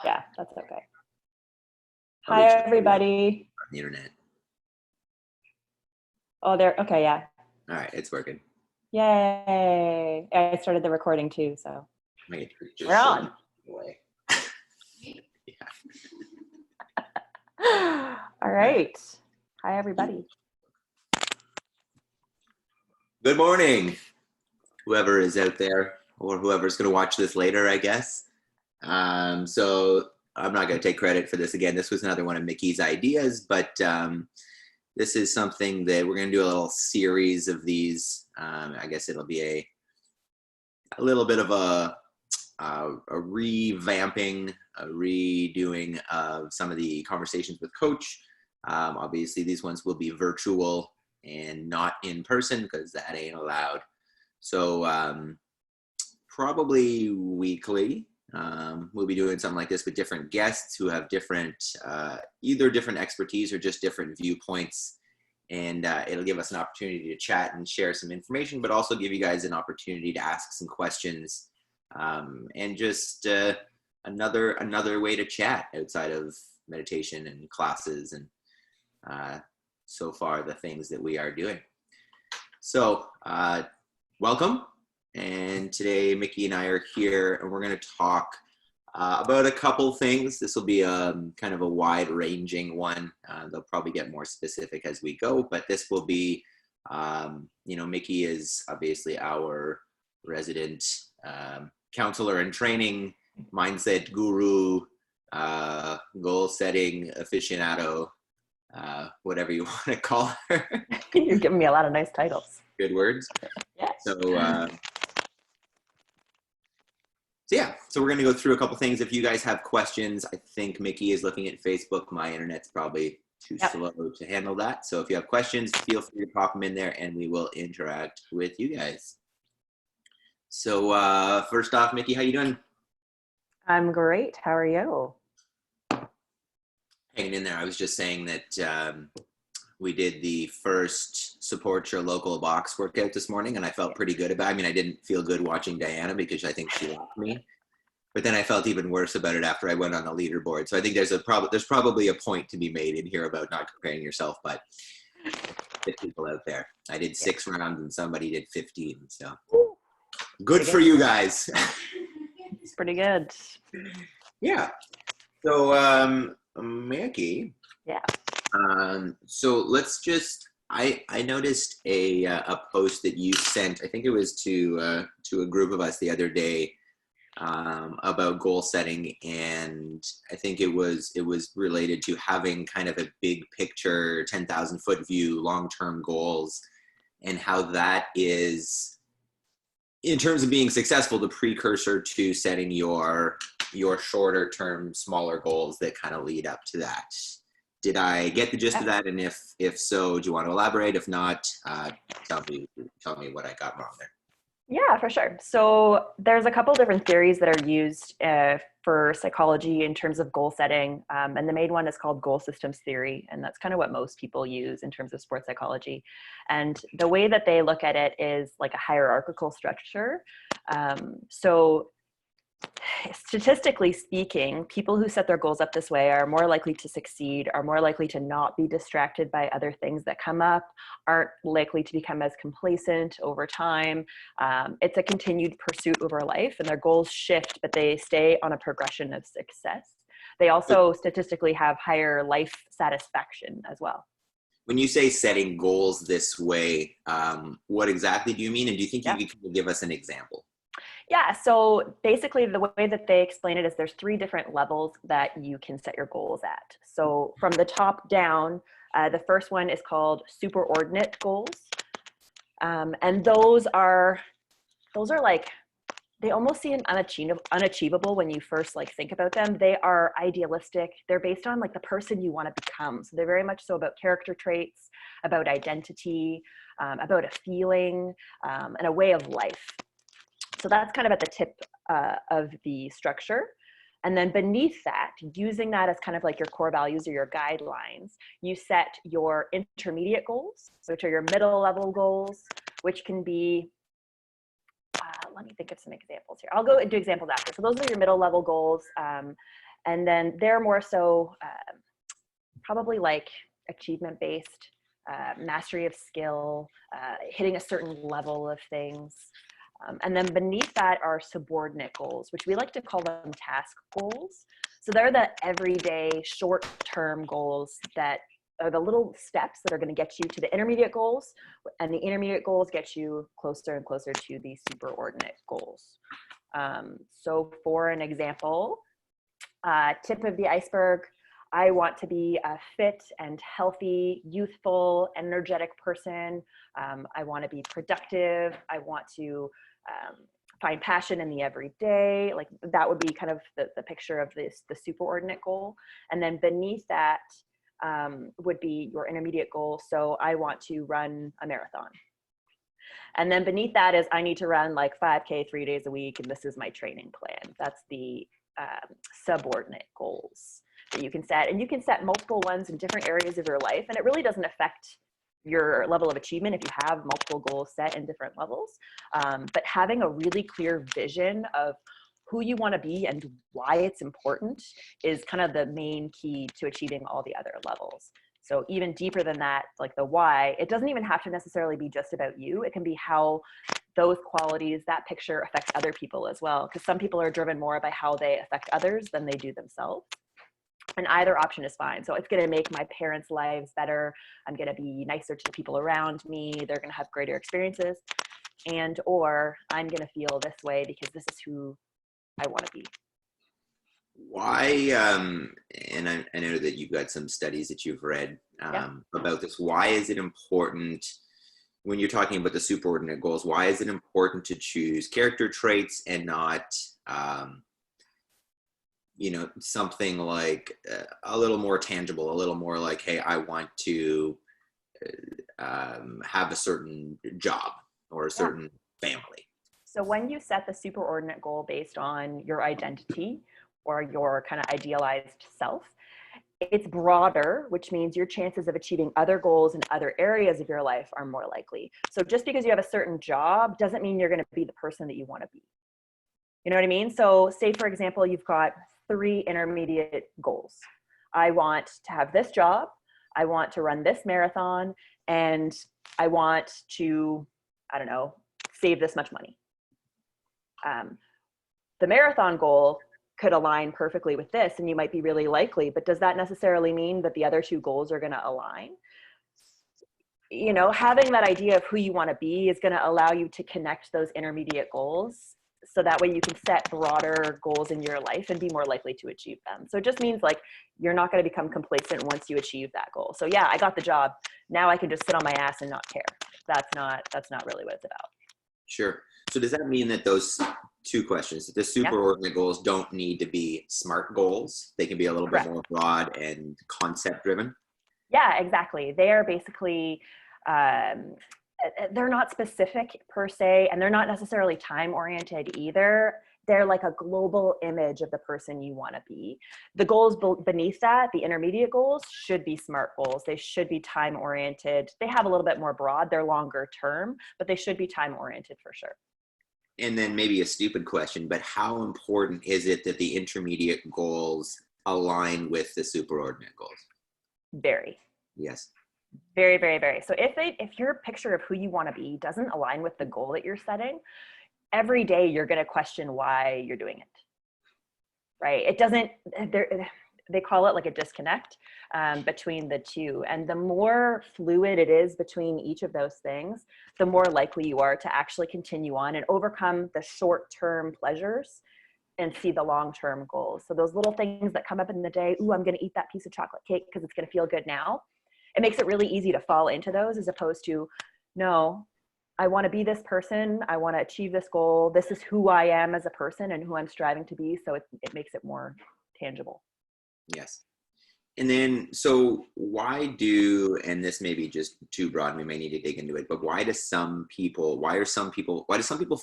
Yeah, that's okay. Probably Hi, just everybody. on the internet. Oh, there. Okay, yeah. All right, it's working. Yay. I started the recording too, so. We're on. Away. Yeah. All right. Hi, everybody. Good morning, whoever is out there or whoever's going to watch this later, I guess. So I'm not going to take credit for this again. This was another one of Mickey's ideas, but this is something that we're going to do a little series of these. I guess it'll be a little bit of a revamping, a redoing of some of the conversations with Coach. Obviously, these ones will be virtual and not in person because that ain't allowed. So probably weekly, we'll be doing something like this with different guests who have different, either different expertise or just different viewpoints. And it'll give us an opportunity to chat and share some information, but also give you guys an opportunity to ask some questions. And just another way to chat outside of meditation and classes and so far the things that we are doing. So welcome. And today Mickey and I are here and we're going to talk about a couple things. This will be kind of a wide ranging one. They'll probably get more specific as we go, but this will be, Mickey is obviously our resident counselor and training, mindset guru, goal setting aficionado, whatever you want to call her. You're giving me a lot of nice titles. Good words. Yeah. So we're going to go through a couple things. If you guys have questions, I think Mickey is looking at Facebook. My internet's probably too slow to handle that. So if you have questions, feel free to pop them in there and we will interact with you guys. So first off, Mickey, how you doing? I'm great. How are you? Hanging in there. I was just saying that we did the first support your local box workout this morning and I felt pretty good about it. I mean, I didn't feel good watching Diana because I think she left me, but then I felt even worse about it after I went on the leaderboard. So I think there's probably a point to be made in here about not comparing yourself, but get people out there. I did 6 rounds and somebody did 15. So good for you guys. It's pretty good. Yeah. So Mickey. Yeah. So let's just, I noticed a post that you sent, I think it was to a group of us the other day, about goal setting. And I think it was related to having kind of a big picture, 10,000 foot view, long-term goals, and how that is, in terms of being successful, the precursor to setting your shorter term, smaller goals that kind of lead up to that. Did I get the gist of that? And if so, do you want to elaborate? If not, tell me what I got wrong there. Yeah, for sure. So there's a couple different theories that are used for psychology in terms of goal setting. And the main one is called goal systems theory. And that's kind of what most people use in terms of sports psychology. And the way that they look at it is like a hierarchical structure. So statistically speaking, people who set their goals up this way are more likely to succeed, are more likely to not be distracted by other things that come up, aren't likely to become as complacent over time. It's a continued pursuit over life, and their goals shift, but they stay on a progression of success. They also statistically have higher life satisfaction as well. When you say setting goals this way, what exactly do you mean? And do you think you could give us an example? Yeah, so basically the way that they explain it is there's 3 different levels that you can set your goals at. So from the top down, the first one is called superordinate goals. And those are like, they almost seem unachievable when you first like think about them. They are idealistic. They're based on like the person you want to become. So they're very much so about character traits, about identity, about a feeling, and a way of life. So that's kind of at the tip of the structure. And then beneath that, using that as kind of like your core values or your guidelines, you set your intermediate goals, which are your middle level goals, which can be, let me think of some examples here. I'll go into examples after. So those are your middle level goals. And then they're more so probably like achievement based, mastery of skill, hitting a certain level of things. And then beneath that are subordinate goals, which we like to call them task goals. So they're the everyday short-term goals that are the little steps that are going to get you to the intermediate goals, and the intermediate goals get you closer and closer to the superordinate goals. So for an example, tip of the iceberg, I want to be a fit and healthy, youthful, energetic person. I want to be productive. I want to find passion in the everyday. Like that would be kind of the picture of the superordinate goal. And then beneath that would be your intermediate goal. So I want to run a marathon. And then beneath that is I need to run like 5K 3 days a week, and this is my training plan. That's the subordinate goals that you can set. And you can set multiple ones in different areas of your life, and it really doesn't affect your level of achievement if you have multiple goals set in different levels. But having a really clear vision of who you want to be and why it's important is kind of the main key to achieving all the other levels. So even deeper than that, like the why, it doesn't even have to necessarily be just about you. It can be how those qualities, that picture affects other people as well. Because some people are driven more by how they affect others than they do themselves. And either option is fine. So it's going to make my parents' lives better. I'm going to be nicer to the people around me. They're going to have greater experiences. And or I'm going to feel this way because this is who I want to be. Why, and I know that you've got some studies that you've read about this. Why is it important when you're talking about the superordinate goals? Why is it important to choose character traits and not, something like a little more tangible, a little more like, hey, I want to have a certain job or a certain family? So when you set the superordinate goal based on your identity or your kind of idealized self, it's broader, which means your chances of achieving other goals in other areas of your life are more likely. So just because you have a certain job doesn't mean you're going to be the person that you want to be. You know what I mean? So say, for example, you've got 3 intermediate goals. I want to have this job, I want to run this marathon, and I want to, I don't know, save this much money. The marathon goal could align perfectly with this, and you might be really likely, but does that necessarily mean that the other 2 goals are going to align? You know, having that idea of who you want to be is going to allow you to connect those intermediate goals. So that way you can set broader goals in your life and be more likely to achieve them. So it just means like, you're not going to become complacent once you achieve that goal. So yeah, I got the job. Now I can just sit on my ass and not care. That's not really what it's about. Sure. So does that mean that those 2 questions, that the superordinate goals don't need to be SMART goals? They can be a little bit more broad and concept driven? Yeah, exactly. They are basically, they're not specific per se, and they're not necessarily time oriented either. They're like a global image of the person you want to be. The goals beneath that, the intermediate goals, should be SMART goals. They should be time oriented. They have a little bit more broad, they're longer term, but they should be time oriented for sure. And then maybe a stupid question, but how important is it that the intermediate goals align with the superordinate goals? Very. Yes. Very, very, very. So if your picture of who you want to be doesn't align with the goal that you're setting, every day you're going to question why you're doing it, right? It doesn't, they call it like a disconnect between the 2. And the more fluid it is between each of those things, the more likely you are to actually continue on and overcome the short-term pleasures and see the long-term goals. So those little things that come up in the day, ooh, I'm going to eat that piece of chocolate cake because it's going to feel good now. It makes it really easy to fall into those, as opposed to, no, I want to be this person. I want to achieve this goal. This is who I am as a person and who I'm striving to be. So it makes it more tangible. Yes. And then, so why do, and this may be just too broad, we may need to dig into it, but why do some people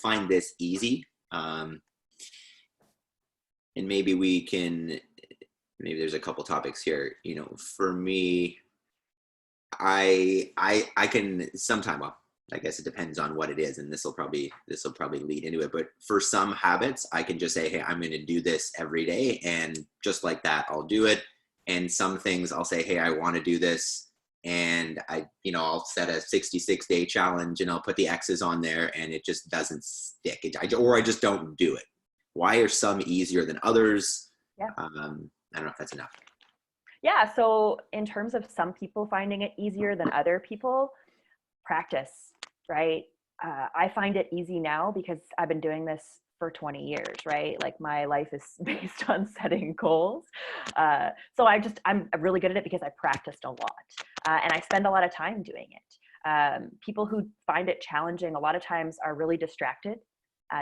find this easy? And maybe there's a couple topics here. For me, I can I guess it depends on what it is, and this will probably lead into it. But for some habits, I can just say, hey, I'm going to do this every day, and just like that, I'll do it. And some things I'll say, hey, I want to do this, and I'll set a 66-day challenge, and I'll put the X's on there, and it just doesn't stick. Or I just don't do it. Why are some easier than others? Yeah. I don't know if that's enough. Yeah. So in terms of some people finding it easier than other people, practice, right? I find it easy now because I've been doing this for 20 years, right? Like my life is based on setting goals. So I'm really good at it because I practiced a lot and I spend a lot of time doing it. People who find it challenging a lot of times are really distracted.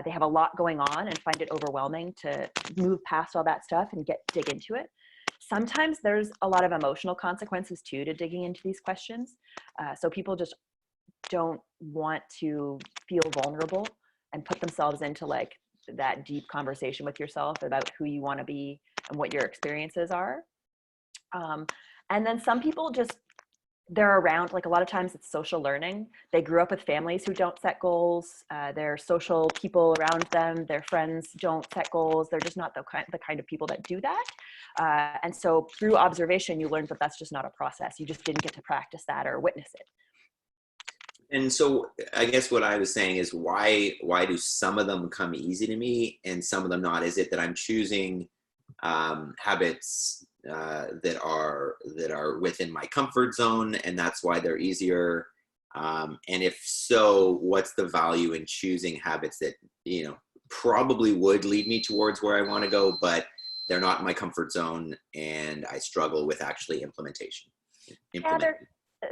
They have a lot going on and find it overwhelming to move past all that stuff and dig into it. Sometimes there's a lot of emotional consequences too to digging into these questions. So people just don't want to feel vulnerable and put themselves into like that deep conversation with yourself about who you want to be and what your experiences are. And then some people they're around, like a lot of times it's social learning. They grew up with families who don't set goals. Their social people around them, their friends don't set goals. They're just not the kind of people that do that. And so through observation, you learn that that's just not a process. You just didn't get to practice that or witness it. And so I guess what I was saying is why do some of them come easy to me and some of them not? Is it that I'm choosing habits that are within my comfort zone, and that's why they're easier? And if so, what's the value in choosing habits that probably would lead me towards where I want to go, but they're not in my comfort zone, and I struggle with actually implementing.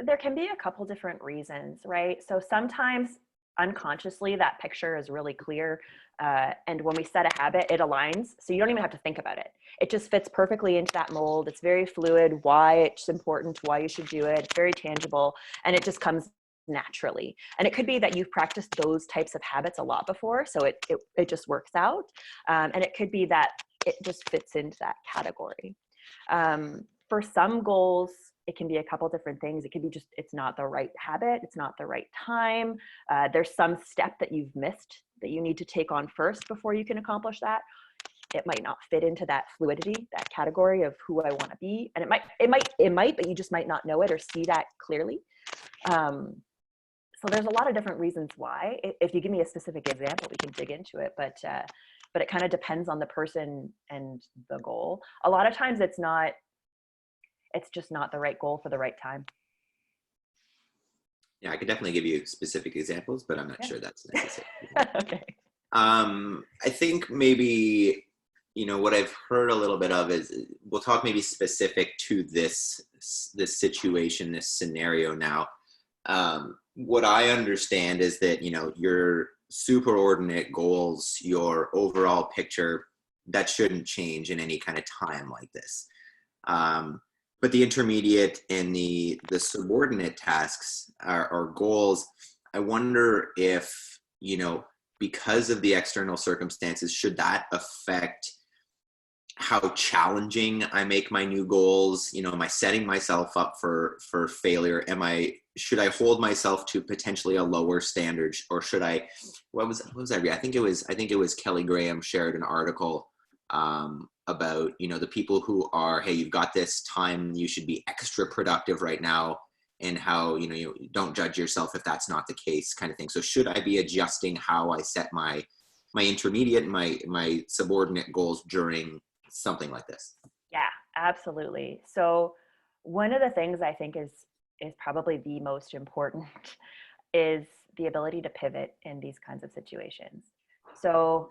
There can be a couple different reasons, right? So sometimes unconsciously that picture is really clear. And when we set a habit, it aligns. So you don't even have to think about it. It just fits perfectly into that mold. It's very fluid, why it's important, why you should do it. It's very tangible, and it just comes naturally. And it could be that you've practiced those types of habits a lot before, so it just works out. And it could be that it just fits into that category. For some goals, it can be a couple different things. It could be just, it's not the right habit. It's not the right time. There's some step that you've missed that you need to take on first before you can accomplish that. It might not fit into that fluidity, that category of who I want to be. And it might, but you just might not know it or see that clearly. So there's a lot of different reasons why. If you give me a specific example, we can dig into it, but it kind of depends on the person and the goal. A lot of times it's just not the right goal for the right time. Yeah, I could definitely give you specific examples, but I'm not sure that's necessary. Okay. I think maybe, what I've heard a little bit of is, we'll talk maybe specific to this situation, this scenario now. What I understand is that, your superordinate goals, your overall picture, that shouldn't change in any kind of time like this. But the intermediate and the subordinate tasks are goals. I wonder if, because of the external circumstances, should that affect how challenging I make my new goals? Am I setting myself up for failure? Should I hold myself to potentially a lower standard, or should I, what was I reading? I think it was Kelly Graham shared an article about, the people who are, hey, you've got this time, you should be extra productive right now, and how, you don't judge yourself if that's not the case, kind of thing. So should I be adjusting how I set my intermediate and my subordinate goals during something like this? Yeah, absolutely. So one of the things I think is probably the most important is the ability to pivot in these kinds of situations. So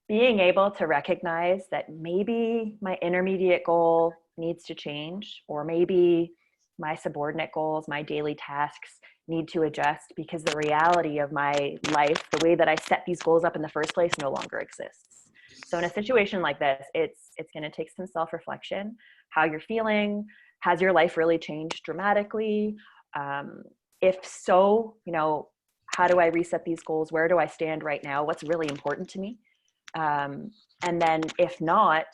being able to recognize that maybe my intermediate goal needs to change, or maybe my subordinate goals, my daily tasks need to adjust because the reality of my life, the way that I set these goals up in the first place, no longer exists. So in a situation like this, it's going to take some self-reflection, how you're feeling. Has your life really changed dramatically? If so, how do I reset these goals? Where do I stand right now? What's really important to me? And then if not,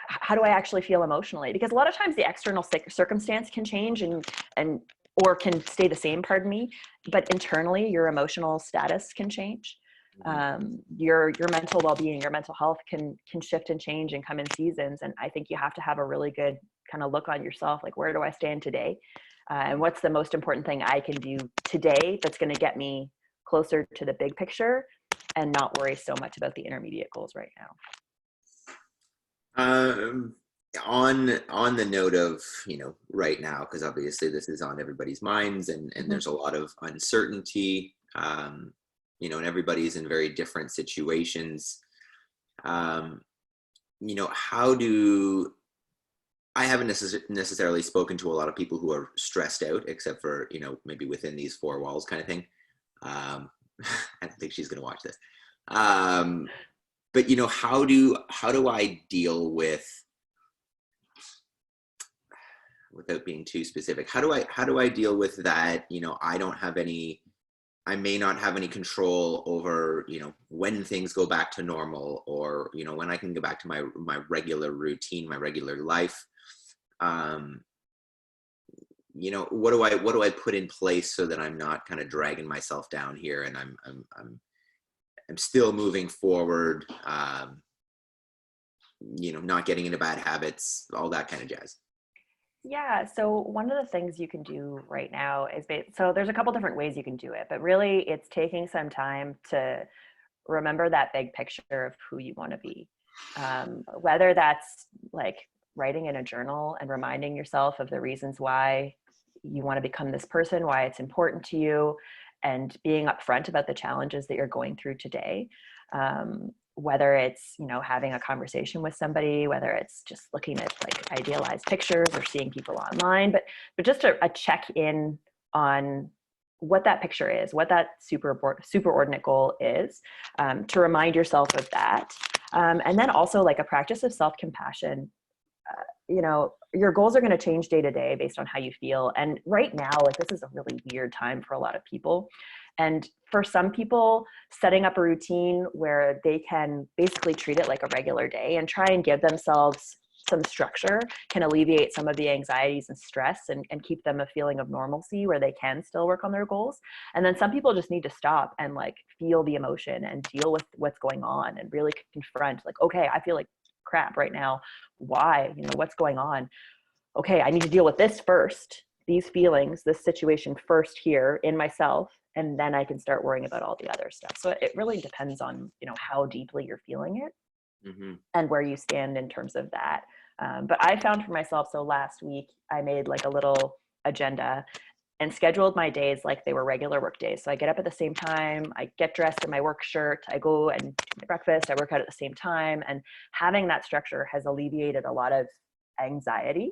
how do I actually feel emotionally? Because a lot of times the external circumstance can change or can stay the same, pardon me, but internally your emotional status can change. Your mental well-being, your mental health can shift and change and come in seasons. And I think you have to have a really good kind of look on yourself, like, where do I stand today? And what's the most important thing I can do today that's going to get me closer to the big picture and not worry so much about the intermediate goals right now. On the note of, right now, because obviously this is on everybody's minds, and there's a lot of uncertainty, and everybody's in very different situations. How do I haven't necessarily spoken to a lot of people who are stressed out, except for, maybe within these four walls kind of thing. I don't think she's going to watch this. But how do I deal with, without being too specific, how do I deal with that? I may not have any control over, when things go back to normal, or, when I can go back to my regular routine, my regular life. What do I put in place so that I'm not kind of dragging myself down here, and I'm still moving forward, not getting into bad habits, all that kind of jazz. Yeah, so one of the things you can do right now is, so there's a couple different ways you can do it, but really it's taking some time to remember that big picture of who you want to be. Whether that's like writing in a journal and reminding yourself of the reasons why you want to become this person, why it's important to you, and being upfront about the challenges that you're going through today. Whether it's, having a conversation with somebody, whether it's just looking at like idealized pictures or seeing people online, but just a check in on what that picture is, what that superordinate goal is, to remind yourself of that. And then also like a practice of self-compassion. Your goals are going to change day to day based on how you feel. And right now, like, this is a really weird time for a lot of people. And for some people, setting up a routine where they can basically treat it like a regular day and try and give themselves some structure can alleviate some of the anxieties and stress, and keep them a feeling of normalcy where they can still work on their goals. And then some people just need to stop and like feel the emotion and deal with what's going on and really confront, like, okay, I feel like crap right now. Why? What's going on? Okay, I need to deal with this first, these feelings, this situation first here in myself, and then I can start worrying about all the other stuff. So it really depends on, how deeply you're feeling it, and where you stand in terms of that. But I found for myself, so last week I made like a little agenda and scheduled my days like they were regular work days. So I get up at the same time, I get dressed in my work shirt, I go and do my breakfast, I work out at the same time. And having that structure has alleviated a lot of anxiety.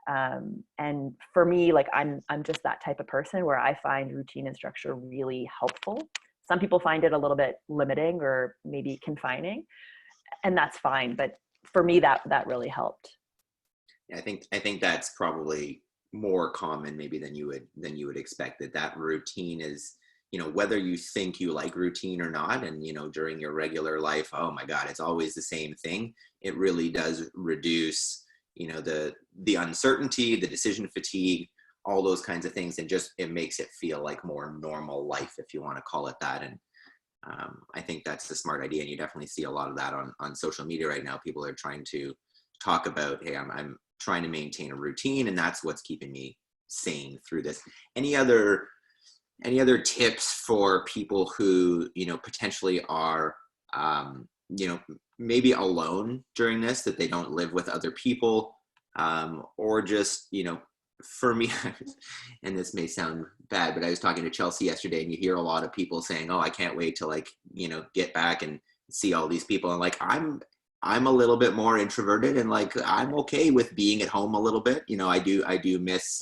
And for me, like, I'm just that type of person where I find routine and structure really helpful. Some people find it a little bit limiting or maybe confining, and that's fine. But for me, that really helped. I think that's probably more common maybe than you would expect, that routine is, whether you think you like routine or not, and during your regular life, oh my God, it's always the same thing. It really does reduce, the uncertainty, the decision fatigue, all those kinds of things, and just it makes it feel like more normal life, if you want to call it that. And I think that's a smart idea, and you definitely see a lot of that on social media right now. People are trying to talk about, hey, I'm trying to maintain a routine, and that's what's keeping me sane through this. Any other tips for people who potentially are maybe alone during this, that they don't live with other people, or just for me, and this may sound bad, but I was talking to Chelsea yesterday, and you hear a lot of people saying, oh, I can't wait to get back and see all these people. And like, I'm a little bit more introverted, and like, I'm okay with being at home a little bit. I do miss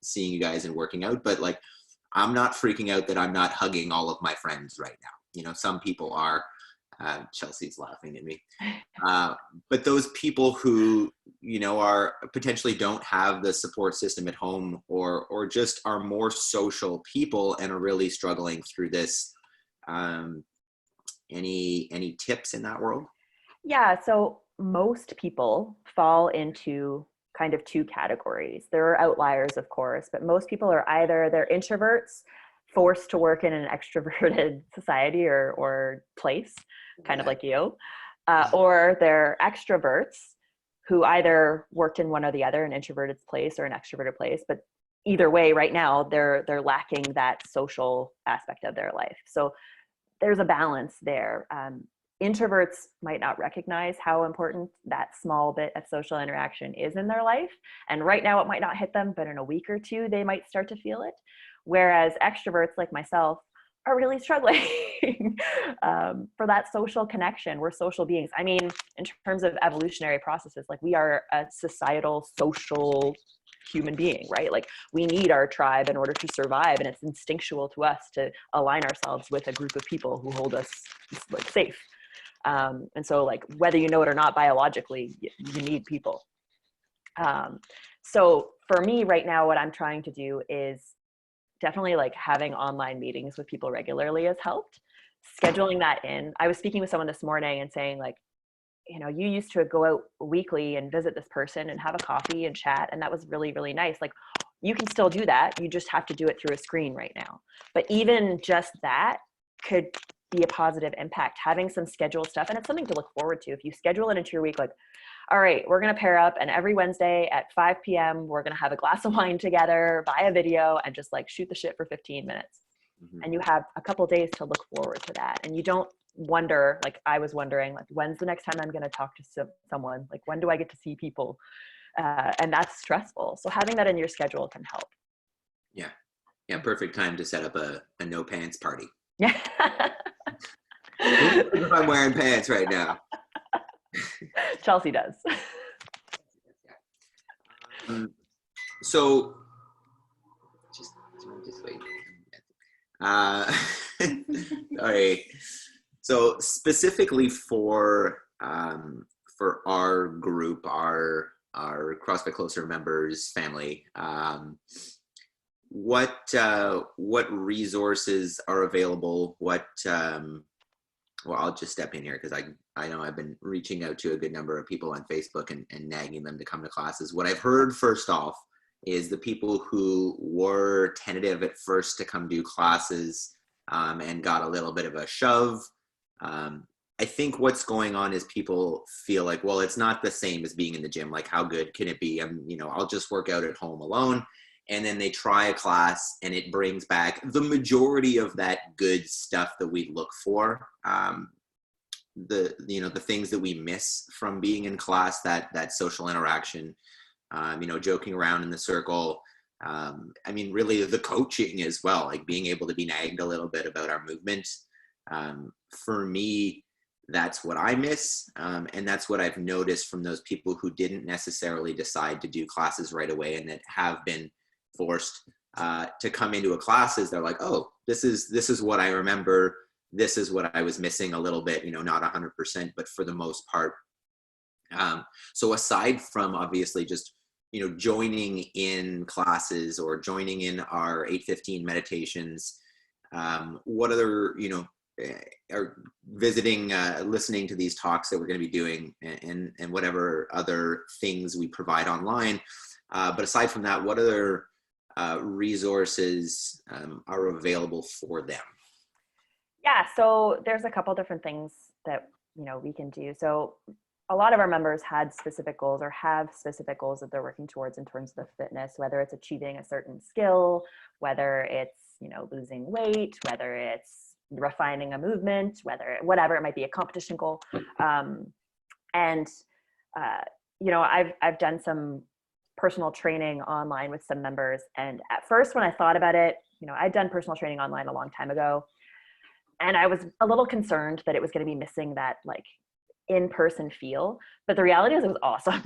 seeing you guys and working out, but like, I'm not freaking out that I'm not hugging all of my friends right now. Some people are. Chelsea's laughing at me. But those people who, are potentially don't have the support system at home, or just are more social people and are really struggling through this. Any tips in that world? Yeah, so most people fall into kind of two categories. There are outliers, of course, but most people are either they're introverts forced to work in an extroverted society or place, kind of like you, or they're extroverts who either worked in one or the other, an introverted place or an extroverted place, but either way, right now they're lacking that social aspect of their life. So there's a balance there. Introverts might not recognize how important that small bit of social interaction is in their life. And right now it might not hit them, but in a week or two, they might start to feel it. Whereas extroverts like myself are really struggling for that social connection. We're social beings. I mean, in terms of evolutionary processes, like we are a societal, social human being, right? Like we need our tribe in order to survive, and it's instinctual to us to align ourselves with a group of people who hold us like safe. And so like whether you know it or not, biologically you need people. So for me right now, what I'm trying to do is definitely like having online meetings with people regularly has helped. Scheduling that in. I was speaking with someone this morning and saying like, you know, you used to go out weekly and visit this person and have a coffee and chat, and that was really, really nice. Like you can still do that. You just have to do it through a screen right now. But even just that could be a positive impact, having some scheduled stuff. And it's something to look forward to. If you schedule it into your week, like, all right, we're going to pair up and every Wednesday at 5 p.m., we're going to have a glass of wine together, buy a video, and just like shoot the shit for 15 minutes. Mm-hmm. And you have a couple days to look forward to that. And you don't wonder, like I was wondering, like, when's the next time I'm going to talk to someone? Like, when do I get to see people? And that's stressful. So having that in your schedule can help. Yeah. Yeah. Perfect time to set up a no pants party. Yeah. If I'm wearing pants right now. Chelsea does. So just wait. Sorry. So specifically for our group, our CrossFit Closer members family, what resources are available? Well, I'll just step in here because I know I've been reaching out to a good number of people on Facebook and nagging them to come to classes. What I've heard first off is the people who were tentative at first to come do classes and got a little bit of a shove. I think what's going on is people feel like, well, it's not the same as being in the gym. Like, how good can it be? I'll just work out at home alone. And then they try a class and it brings back the majority of that good stuff that we look for. The things that we miss from being in class, that social interaction, joking around in the circle. Really the coaching as well, like being able to be nagged a little bit about our movement. For me, that's what I miss. And that's what I've noticed from those people who didn't necessarily decide to do classes right away and that have been forced to come into a classes. They're like, oh, this is what I remember. This is what I was missing a little bit, not 100%, but for the most part. So aside from obviously just, joining in classes or joining in our 8:15 meditations, what other, are visiting, listening to these talks that we're going to be doing and whatever other things we provide online. But aside from that, what other resources are available for them? Yeah, so there's a couple different things that we can do. So a lot of our members had specific goals or have specific goals that they're working towards in terms of fitness, whether it's achieving a certain skill, whether it's losing weight, whether it's refining a movement, whatever it might be, a competition goal. I've done some personal training online with some members. And at first when I thought about it, I'd done personal training online a long time ago. And I was a little concerned that it was going to be missing that like in-person feel. But the reality is it was awesome.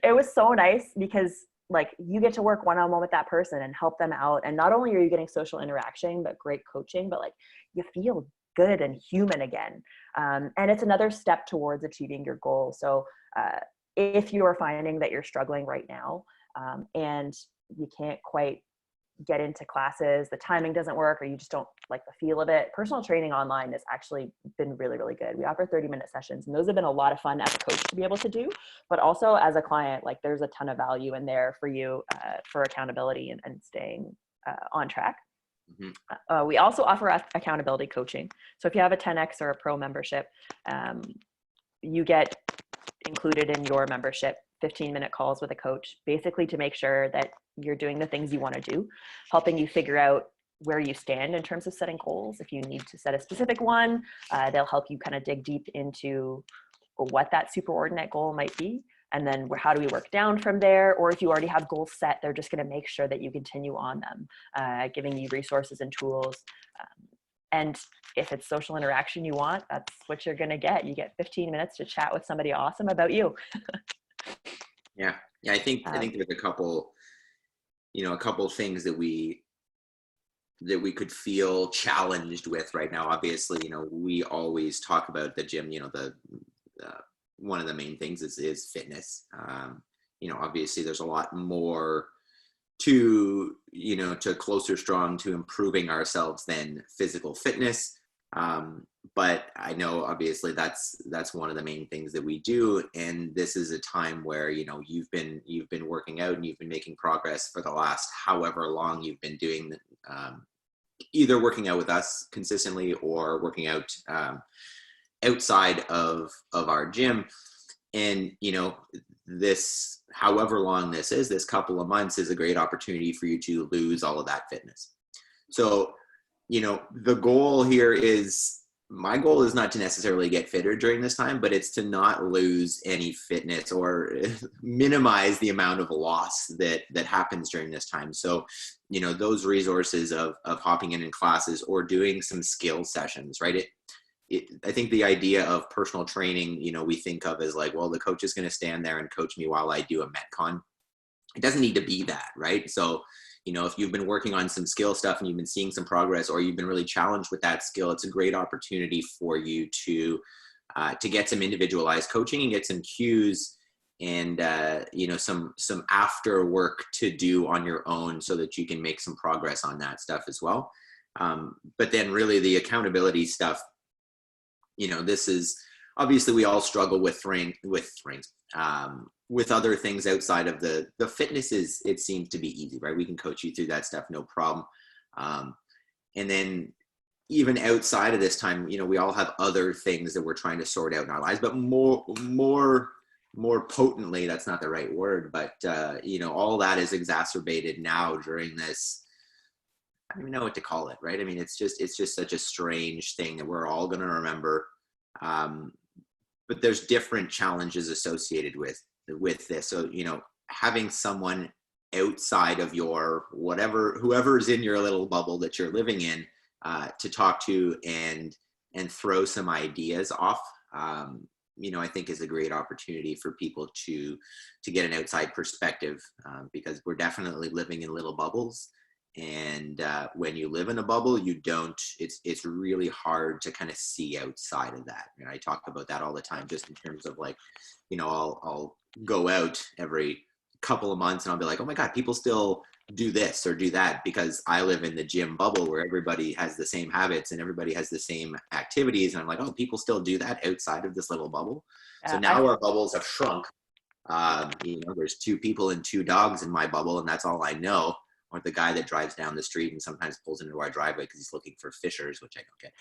It was so nice because like you get to work one-on-one with that person and help them out. And not only are you getting social interaction, but great coaching, but like you feel good and human again. And it's another step towards achieving your goal. So if you are finding that you're struggling right now and you can't quite get into classes, the timing doesn't work, or you just don't like the feel of it, personal training online has actually been really, really good. We offer 30-minute sessions, and those have been a lot of fun as a coach to be able to do, but also as a client, like there's a ton of value in there for you for accountability and staying on track. We also offer accountability coaching. So if you have a 10X or a Pro membership, you get included in your membership 15-minute calls with a coach, basically to make sure that you're doing the things you want to do, helping you figure out where you stand in terms of setting goals. If you need to set a specific one, they'll help you kind of dig deep into what that superordinate goal might be. And then how do we work down from there? Or if you already have goals set, they're just going to make sure that you continue on them, giving you resources and tools. And if it's social interaction you want, that's what you're going to get. You get 15 minutes to chat with somebody awesome about you. Yeah. I think there's a couple things that we could feel challenged with right now. Obviously, we always talk about the gym, the one of the main things is fitness. Obviously there's a lot more to closer strong to improving ourselves than physical fitness. But I know obviously that's one of the main things that we do. And this is a time where, you've been working out and you've been making progress for the last however long you've been doing, either working out with us consistently or working out, outside of our gym. And, this, however long this couple of months is a great opportunity for you to lose all of that fitness. So, the goal here my goal is not to necessarily get fitter during this time, but it's to not lose any fitness or minimize the amount of loss that happens during this time. So, those resources of hopping in classes or doing some skill sessions, right? I think the idea of personal training, we think of as like, well, the coach is going to stand there and coach me while I do a Metcon. It doesn't need to be that, right? So, if you've been working on some skill stuff and you've been seeing some progress, or you've been really challenged with that skill, it's a great opportunity for you to get some individualized coaching and get some cues and, some after work to do on your own so that you can make some progress on that stuff as well. But then really the accountability stuff, this is obviously we all struggle with other things outside of the fitness. It seems to be easy, right? We can coach you through that stuff, no problem. And then even outside of this time, we all have other things that we're trying to sort out in our lives, but more potently, that's not the right word, but all that is exacerbated now during this. I don't even know what to call it, right? I mean, it's just such a strange thing that we're all going to remember. But there's different challenges associated with this. So, having someone outside of your whoever's in your little bubble that you're living in, to talk to and throw some ideas off, I think is a great opportunity for people to get an outside perspective, because we're definitely living in little bubbles. And when you live in a bubble, it's really hard to kind of see outside of that. I talk about that all the time, just in terms of like, I'll go out every couple of months and I'll be like, oh my God, people still do this or do that, because I live in the gym bubble where everybody has the same habits and everybody has the same activities. And I'm like, oh, people still do that outside of this little bubble. So now our bubbles have shrunk. There's 2 people and 2 dogs in my bubble, and that's all I know. Or the guy that drives down the street and sometimes pulls into our driveway because he's looking for fishers, which I don't get.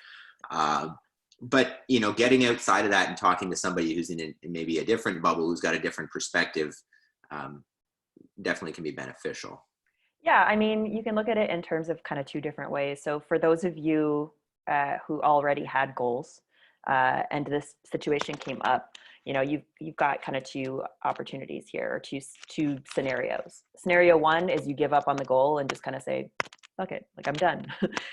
But, getting outside of that and talking to somebody who's in maybe a different bubble, who's got a different perspective, definitely can be beneficial. Yeah, I mean, you can look at it in terms of kind of 2 different ways. So for those of you who already had goals and this situation came up, you've got kind of 2 opportunities here, or two scenarios. Scenario 1 is you give up on the goal and just kind of say, fuck it, like I'm done,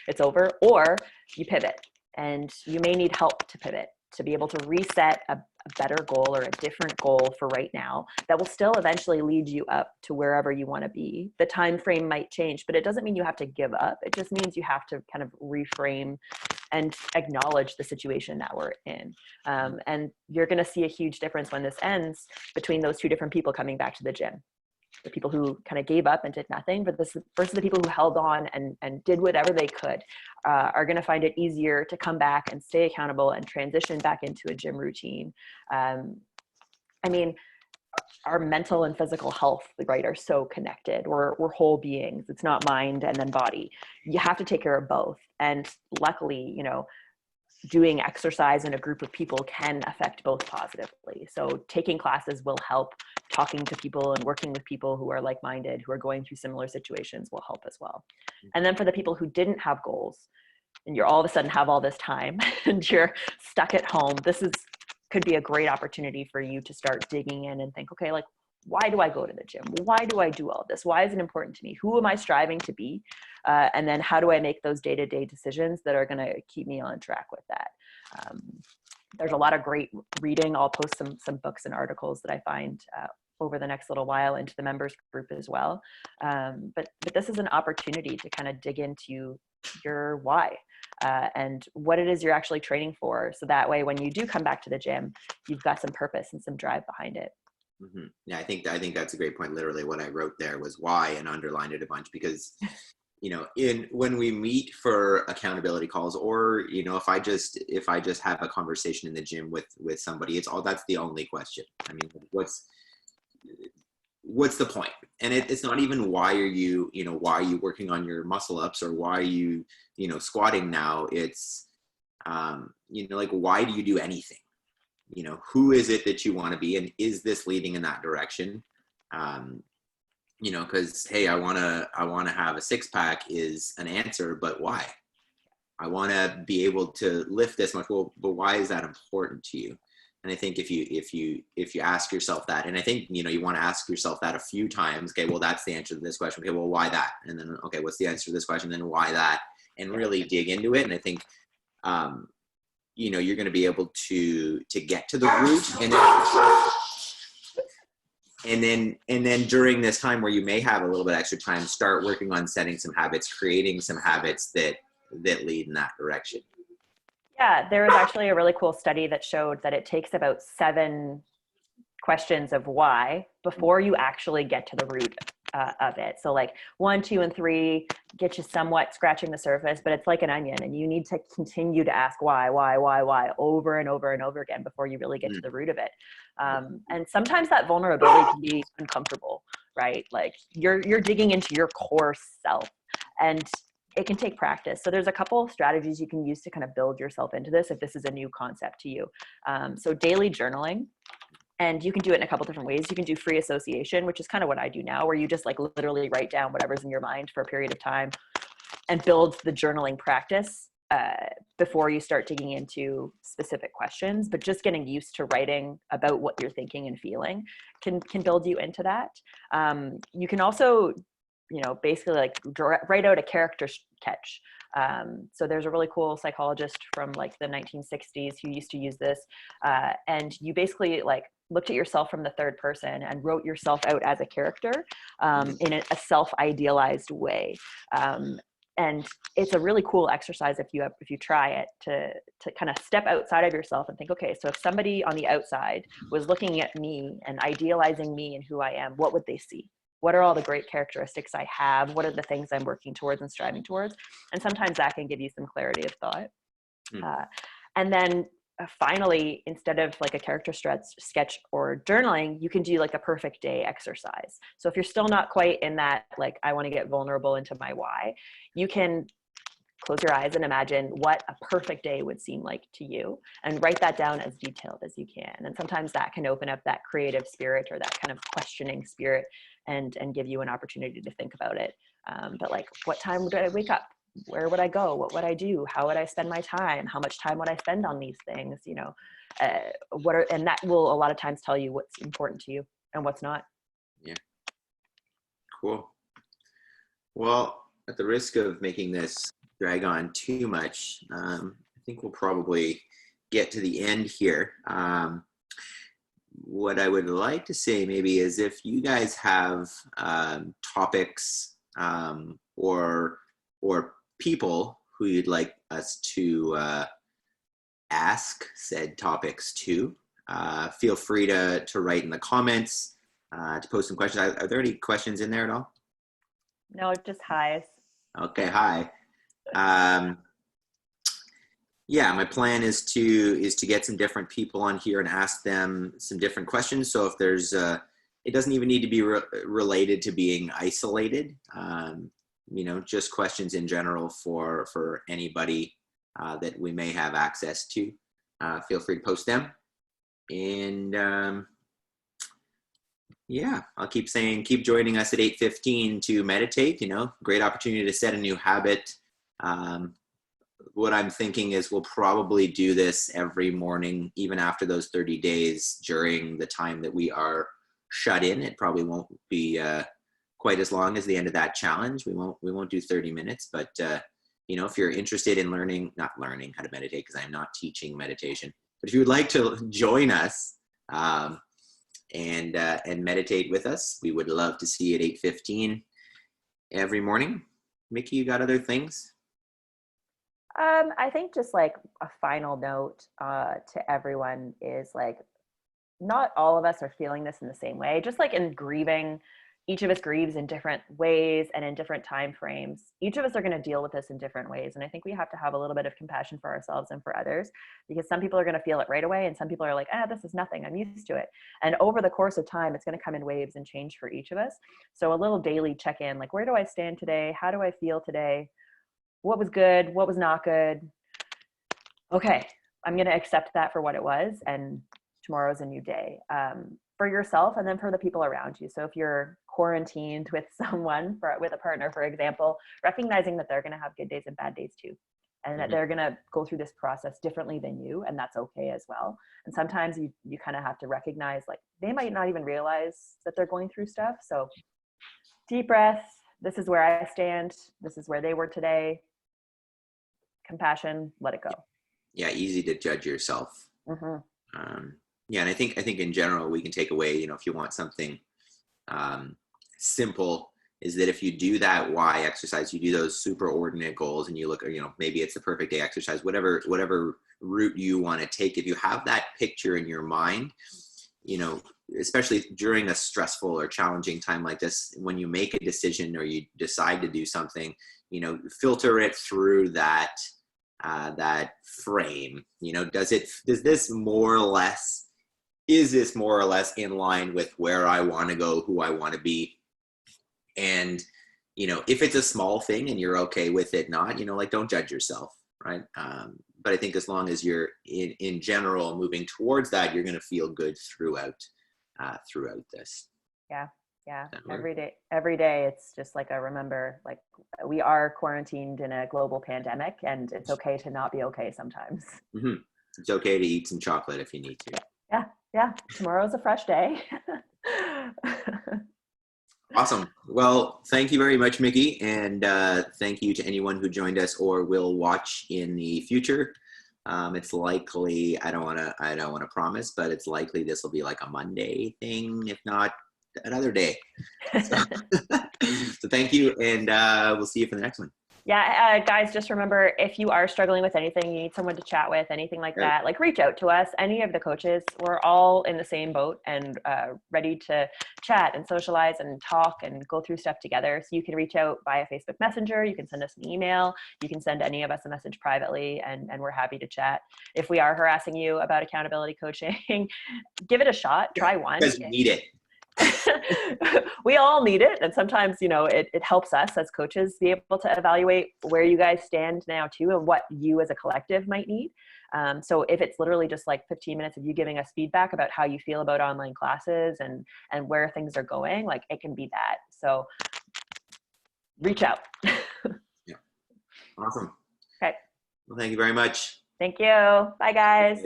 it's over. Or you pivot, and you may need help to pivot, to be able to reset a better goal or a different goal for right now that will still eventually lead you up to wherever you want to be. The time frame might change, but it doesn't mean you have to give up. It just means you have to kind of reframe and acknowledge the situation that we're in. And you're going to see a huge difference when this ends between those 2 different people coming back to the gym. the people who kind of gave up and did nothing, but this versus the people who held on and did whatever they could, are going to find it easier to come back and stay accountable and transition back into a gym routine. I mean, our mental and physical health, right, are so connected. We're whole beings. It's not mind and then body. You have to take care of both. And luckily, you know, doing exercise in a group of people can affect both positively. So taking classes will help. Talking to people and working with people who are like-minded, who are going through similar situations, will help as well. And then for the people who didn't have goals, and you're all of a sudden have all this time and you're stuck at home, could be a great opportunity for you to start digging in and think, okay, like, why do I go to the gym? Why do I do all this? Why is it important to me? Who am I striving to be? And then how do I make those day-to-day decisions that are going to keep me on track with that? There's a lot of great reading. I'll post some books and articles that I find over the next little while into the members group as well. But this is an opportunity to kind of dig into your why and what it is you're actually training for. So that way, when you do come back to the gym, you've got some purpose and some drive behind it. Mm-hmm. Yeah, I think that's a great point. Literally what I wrote there was why, and underlined it a bunch, because you know, when we meet for accountability calls, or you know, if I just have a conversation in the gym with somebody, that's the only question. I mean, what's the point? And it's not even why are you working on your muscle ups, or why are you squatting now. It's like, why do you do anything? You know, who is it that you want to be, and is this leading in that direction? Because hey, I want to have a six-pack is an answer, but why? I want to be able to lift this much. Well, but why is that important to you? And I think if you ask yourself that, and I think you want to ask yourself that a few times. Okay, well, that's the answer to this question. Okay, well, why that? And then okay, what's the answer to this question? Then why that? And really dig into it. And I think you're going to be able to get to the root, and then during this time where you may have a little bit extra time, start working on setting some habits, creating some habits that lead in that direction. Yeah, there was actually a really cool study that showed that it takes about 7 questions of why before you actually get to the root of it. So like 1, 2, and 3 get you somewhat scratching the surface, but it's like an onion, and you need to continue to ask why over and over and over again before you really get to the root of it. And sometimes that vulnerability can be uncomfortable, right? Like you're digging into your core self, and it can take practice. So there's a couple of strategies you can use to kind of build yourself into this if this is a new concept to you. So daily journaling. And you can do it in a couple different ways. You can do free association, which is kind of what I do now, where you just like literally write down whatever's in your mind for a period of time and build the journaling practice before you start digging into specific questions. But just getting used to writing about what you're thinking and feeling can build you into that. You can also, basically like write out a character sketch. So there's a really cool psychologist from like the 1960s who used to use this. And you basically like looked at yourself from the third person and wrote yourself out as a character in a self-idealized way. And it's a really cool exercise if you try it to kind of step outside of yourself and think, okay, so if somebody on the outside was looking at me and idealizing me and who I am, what would they see? What are all the great characteristics I have? What are the things I'm working towards and striving towards? And sometimes that can give you some clarity of thought. And then finally, instead of like a character sketch or journaling, you can do like a perfect day exercise. So if you're still not quite in that, like, I want to get vulnerable into my why, you can close your eyes and imagine what a perfect day would seem like to you and write that down as detailed as you can. And sometimes that can open up that creative spirit or that kind of questioning spirit and give you an opportunity to think about it. But like, what time would I wake up? Where would I go? What would I do? How would I spend my time? How much time would I spend on these things? And that will a lot of times tell you what's important to you and what's not. Yeah. Cool. Well, at the risk of making this drag on too much, I think we'll probably get to the end here. What I would like to say maybe is if you guys have topics or people who you'd like us to ask said topics to, feel free to write in the comments. to post some questions. Are there any questions in there at all? No, just highs. Okay, hi. Yeah, my plan is to get some different people on here and ask them some different questions. So if there's, it doesn't even need to be related to being isolated. You know, just questions in general for anybody that we may have access to. Feel free to post them. And yeah, I'll keep saying, keep joining us at 8:15 to meditate. You know, great opportunity to set a new habit. What I'm thinking is we'll probably do this every morning, even after those 30 days during the time that we are shut in. It probably won't be quite as long as the end of that challenge. We won't do 30 minutes, but you know, if you're interested in not learning how to meditate, because I'm not teaching meditation, but if you would like to join us and meditate with us, we would love to see you at 8:15 every morning. Mickey, you got other things? I think just like a final note to everyone is like, not all of us are feeling this in the same way. Just like in grieving, each of us grieves in different ways and in different time frames. Each of us are going to deal with this in different ways. And I think we have to have a little bit of compassion for ourselves and for others, because some people are going to feel it right away. And some people are like, this is nothing. I'm used to it. And over the course of time, it's going to come in waves and change for each of us. So a little daily check-in, like, where do I stand today? How do I feel today? What was good? What was not good? Okay, I'm going to accept that for what it was, and tomorrow's a new day for yourself and then for the people around you. So if you're quarantined with someone, with a partner, for example, recognizing that they're going to have good days and bad days too, and that they're going to go through this process differently than you, and that's okay as well. And sometimes you kind of have to recognize, like, they might not even realize that they're going through stuff. So deep breath. This is where I stand. This is where they were today. Compassion, let it go. Yeah, easy to judge yourself. Mm-hmm. Yeah, and I think in general we can take away, you know, if you want something simple, is that if you do that why exercise, you do those superordinate goals, and you look, you know, maybe it's the perfect day exercise, whatever route you want to take. If you have that picture in your mind, you know, especially during a stressful or challenging time like this, when you make a decision or you decide to do something, you know, filter it through that frame. You know, is this more or less in line with where I want to go, who I want to be? And, you know, if it's a small thing and you're okay with it not, you know, like, don't judge yourself, right? But I think as long as you're in general moving towards that, you're going to feel good throughout this. Yeah. Every day it's just like, remember, like, we are quarantined in a global pandemic, and it's okay to not be okay sometimes. Mm-hmm. It's okay to eat some chocolate if you need to. Yeah. Tomorrow's a fresh day. Awesome. Well, thank you very much, Mickey. And thank you to anyone who joined us or will watch in the future. It's likely, I don't want to promise, but it's likely this will be like a Monday thing, if not another day. So thank you, and we'll see you for the next one. Yeah, guys, just remember, if you are struggling with anything, you need someone to chat with, anything like that, like, reach out to us. Any of the coaches, we're all in the same boat and ready to chat and socialize and talk and go through stuff together. So you can reach out via Facebook Messenger. You can send us an email. You can send any of us a message privately, and we're happy to chat. If we are harassing you about accountability coaching, give it a shot. Try one. Because you need it. We all need it, and sometimes, you know, it helps us as coaches be able to evaluate where you guys stand now too, and what you as a collective might need. So if it's literally just like 15 minutes of you giving us feedback about how you feel about online classes and where things are going, like, it can be that. So reach out. Yeah. Awesome. Okay. Well, thank you very much. Thank you. Bye, guys.